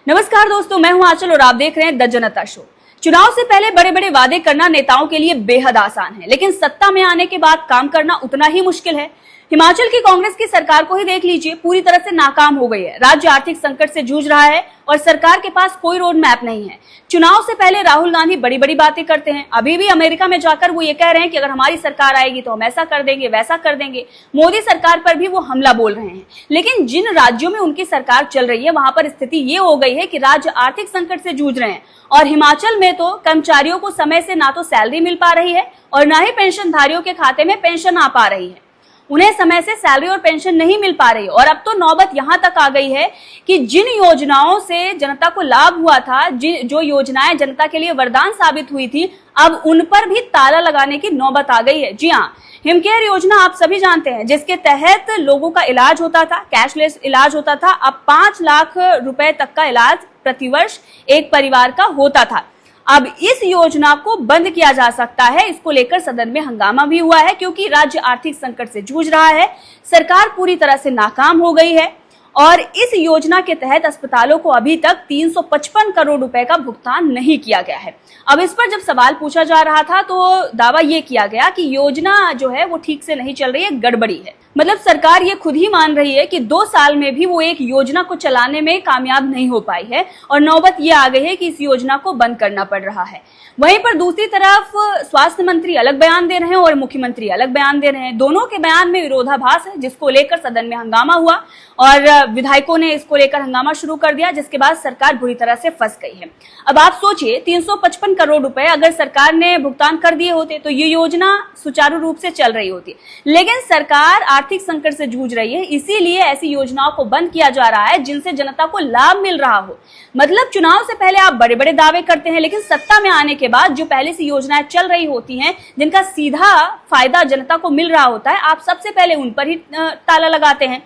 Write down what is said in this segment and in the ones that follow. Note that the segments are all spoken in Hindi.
नमस्कार दोस्तों, मैं हूं आंचल और आप देख रहे हैं द जनता शो। चुनाव से पहले बड़े बड़े वादे करना नेताओं के लिए बेहद आसान है, लेकिन सत्ता में आने के बाद काम करना उतना ही मुश्किल है। हिमाचल की कांग्रेस की सरकार को ही देख लीजिए, पूरी तरह से नाकाम हो गई है। राज्य आर्थिक संकट से जूझ रहा है और सरकार के पास कोई रोड मैप नहीं है। चुनाव से पहले राहुल गांधी बड़ी बड़ी बातें करते हैं, अभी भी अमेरिका में जाकर वो ये कह रहे हैं कि अगर हमारी सरकार आएगी तो हम ऐसा कर देंगे, वैसा कर देंगे। मोदी सरकार पर भी वो हमला बोल रहे हैं, लेकिन जिन राज्यों में उनकी सरकार चल रही है वहां पर स्थिति ये हो गई है कि राज्य आर्थिक संकट से जूझ रहे हैं। और हिमाचल में तो कर्मचारियों को समय से ना तो सैलरी मिल पा रही है और ना ही पेंशनधारियों के खाते में पेंशन आ पा रही है। उन्हें समय से सैलरी और पेंशन नहीं मिल पा रही। और अब तो नौबत यहां तक आ गई है कि जिन योजनाओं से जनता को लाभ हुआ था, जो योजनाएं जनता के लिए वरदान साबित हुई थी, अब उन पर भी ताला लगाने की नौबत आ गई है। जी हाँ, हिमकेयर योजना आप सभी जानते हैं, जिसके तहत लोगों का इलाज होता था, कैशलेस इलाज होता था। अब 5 लाख रुपए तक का इलाज प्रतिवर्ष एक परिवार का होता था। अब इस योजना को बंद किया जा सकता है। इसको लेकर सदन में हंगामा भी हुआ है, क्योंकि राज्य आर्थिक संकट से जूझ रहा है, सरकार पूरी तरह से नाकाम हो गई है और इस योजना के तहत अस्पतालों को अभी तक 355 करोड़ रुपए का भुगतान नहीं किया गया है। अब इस पर जब सवाल पूछा जा रहा था तो दावा ये किया गया कि योजना जो है वो ठीक से नहीं चल रही है, गड़बड़ी है। मतलब सरकार ये खुद ही मान रही है कि 2 साल में भी वो एक योजना को चलाने में कामयाब नहीं हो पाई है और नौबत ये आ गई है कि इस योजना को बंद करना पड़ रहा है। वहीं पर दूसरी तरफ स्वास्थ्य मंत्री अलग बयान दे रहे हैं और मुख्यमंत्री अलग बयान दे रहे हैं। दोनों के बयान में विरोधाभास है, जिसको लेकर सदन में हंगामा हुआ और विधायकों ने इसको लेकर हंगामा शुरू कर दिया, जिसके बाद सरकार बुरी तरह से फंस गई है। अब आप सोचिए, 355 करोड़ रुपए अगर सरकार ने भुगतान कर दिए होते तो ये योजना सुचारू रूप से चल रही होती, लेकिन सरकार आर्थिक संकट से जूझ रही है, इसीलिए ऐसी योजनाओं को बंद किया जा रहा है जिनसे जनता को लाभ मिल रहा हो। मतलब चुनाव से पहले आप बड़े बड़े दावे करते हैं, लेकिन सत्ता में आने के बाद जो पहले से योजनाएं चल रही होती हैं, जिनका सीधा फायदा जनता को मिल रहा होता है, आप सबसे पहले उन पर ही ताला लगाते हैं।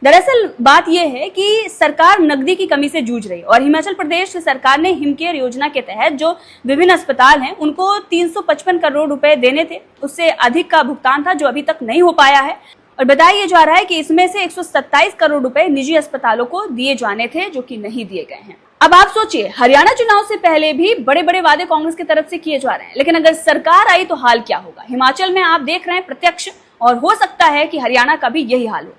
दरअसल बात यह है कि सरकार नकदी की कमी से जूझ रही है और हिमाचल प्रदेश सरकार ने हिमकेयर योजना के तहत जो विभिन्न अस्पताल हैं उनको 355 करोड़ रुपए देने थे, उससे अधिक का भुगतान था जो अभी तक नहीं हो पाया है। और बताया जा रहा है कि इसमें से 127 करोड़ रुपए निजी अस्पतालों को दिए जाने थे, जो कि नहीं दिए गए हैं। अब आप सोचिए, हरियाणा चुनाव से पहले भी बड़े बड़े वादे कांग्रेस की तरफ से किए जा रहे हैं, लेकिन अगर सरकार आई तो हाल क्या होगा। हिमाचल में आप देख रहे हैं प्रत्यक्ष, और हो सकता है कि हरियाणा का भी यही हाल हो।